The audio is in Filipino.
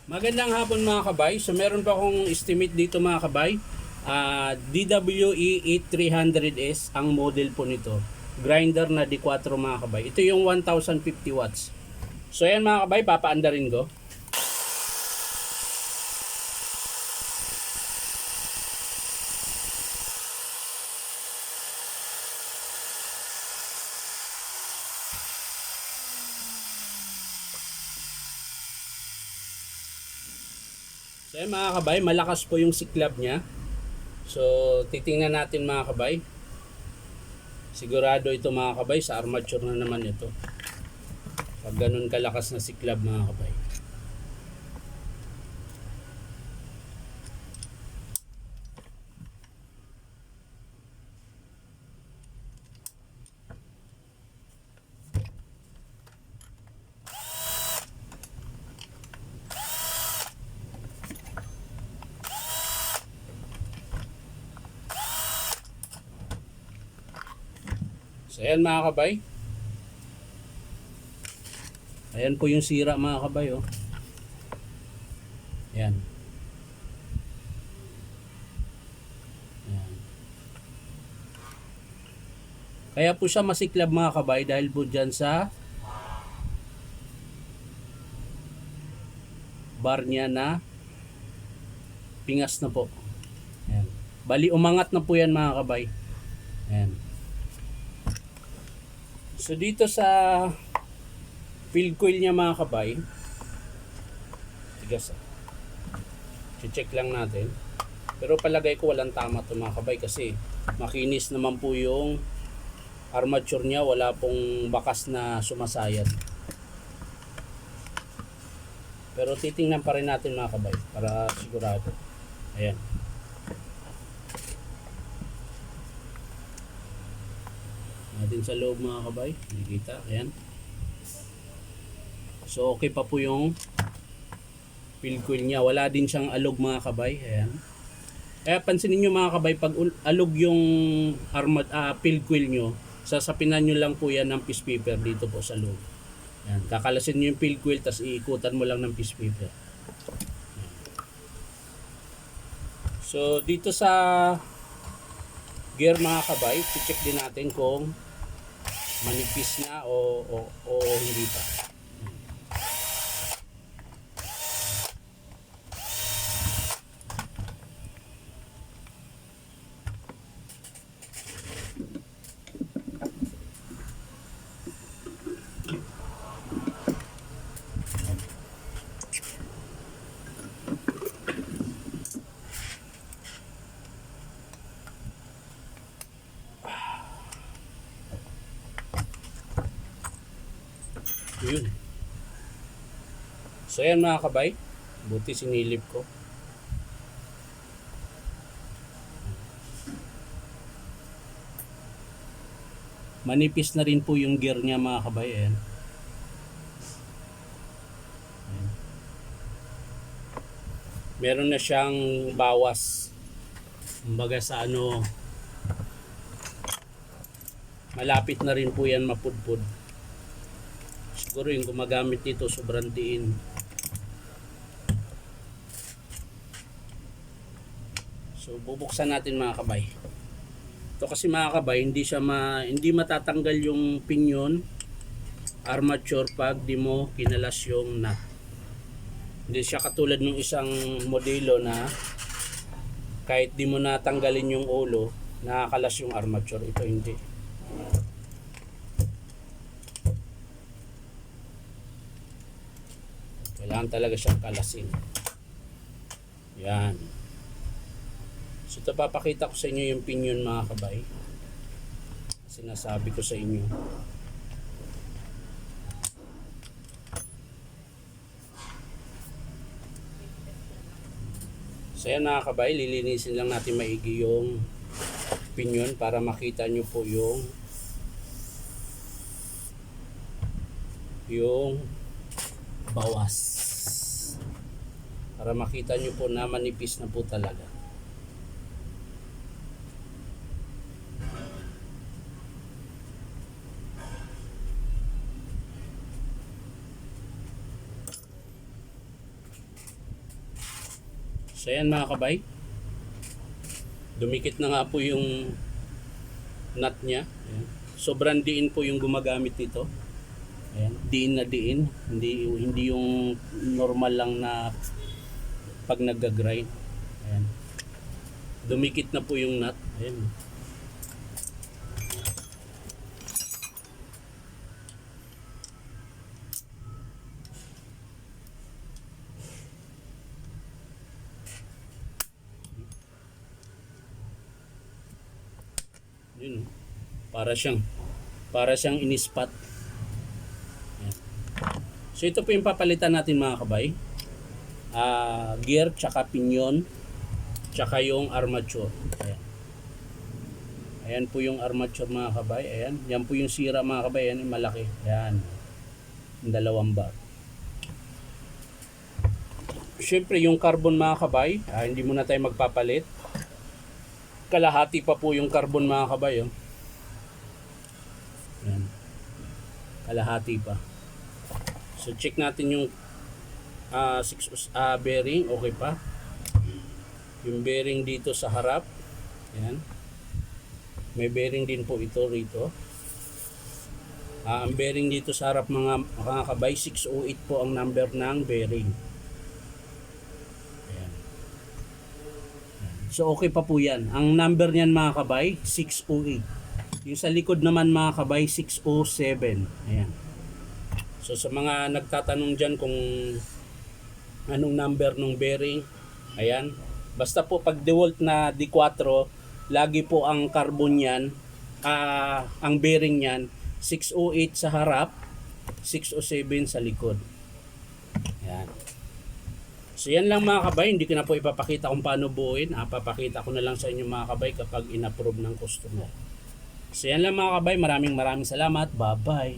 Magandang hapon mga kabay. So meron pa akong estimate dito mga kabay. DWE 8300S ang model po nito. Grinder na D4 mga kabay. Ito yung 1050 watts. So ayan mga kabay, papaandarin ko. So ayan mga kabay, malakas po yung siklab niya. So titingnan natin mga kabay. Sigurado ito mga kabay, sa armature na naman ito. Pag ganun kalakas na siklab mga kabay. So ayan mga kabay. Ayan po yung sira mga kabay oh. Ayan. Ayan. Kaya po siya masiklab mga kabay dahil po dyan sa bar niya na pingas na po. Ayan. Bali umangat na po yan mga kabay. Ayan. So dito sa field coil niya mga kabay, tigas. Check lang natin. Pero palagay ko walang tama ito mga kabay kasi makinis naman po yung armature niya, wala pong bakas na sumasayad. Pero titingnan pa rin natin mga kabay para sigurado. Ayan. Natin sa loob mga kabay, nakikita, ayan. So okay pa po yung field coil niya, wala din siyang alog mga kabay, ayan. Kaya pansinin nyo mga kabay, pag alog yung field coil nyo, sasapinan nyo lang po yan ng piece paper dito po sa loob. Ayan. Kakalasin nyo yung field coil, tapos iikutan mo lang ng piece paper. Ayan. So dito sa gear mga kabay, check din natin kung manipis na o hindi pa. Yun. So yan mga kabay, buti sinilip ko. Manipis na rin po yung gear niya mga kabay. Ayan. Ayan. Meron na siyang bawas. Kumbaga sa ano, malapit na rin po yan mapudpud. Siguro yung gumagamit dito sobrang diin. So bubuksan natin mga kabay. Ito kasi mga kabay, hindi matatanggal yung pinion armature pag di mo kinalas yung nut. Hindi siya katulad ng isang modelo na kahit di mo natanggalin yung ulo, nakakalas yung armature. Ito hindi. Kailangan talaga siyang kalasin. Yan. So ito papakita ko sa inyo yung pinion mga kabay. Sinasabi ko sa inyo. So yan mga kabay, lilinisin lang natin maigi yung pinion para makita nyo po yung bawas, para makita nyo po na manipis na po talaga. So yan mga kabay. Dumikit na nga po yung nut niya. Ayan. Sobrang diin po yung gumagamit nito. Ayan. Diin na diin. Hindi yung normal lang na pag nag-grind. Ayan. Dumikit na po yung nut. Ayan. Yun, para siyang inispat. Ayan. So ito po yung papalitan natin mga kabay. Gear, tsaka pinion, tsaka yung armature. Ayan. Ayan po yung armature mga kabay. Ayan. Yan po yung sira mga kabay. Ayan yung malaki. Ayan. Yung dalawang bar. Siyempre yung carbon mga kabay, hindi muna tayo magpapalit. Kalahati pa po yung carbon mga kabay. Oh. Ayan. Kalahati pa. So check natin yung bearing. Okay pa. Yung bearing dito sa harap. Ayan. May bearing din po ito rito. Ang bearing dito sa harap mga kabay, 608 po ang number ng bearing. So okay pa po yan. Ang number niyan mga kabay, 608. Yung sa likod naman mga kabay, 607. Ayan. So sa mga nagtatanong dyan kung anong number ng bearing, ayan. Basta po pag DeWalt na D4, lagi po ang carbon yan, ang bearing yan, 608 sa harap, 607 sa likod. Ayan. So yan lang mga kabay, hindi ko na po ipapakita kung paano buuin. Papakita ko na lang sa inyo mga kabay kapag in-approve ng customer. So yan lang mga kabay, maraming salamat. Bye-bye.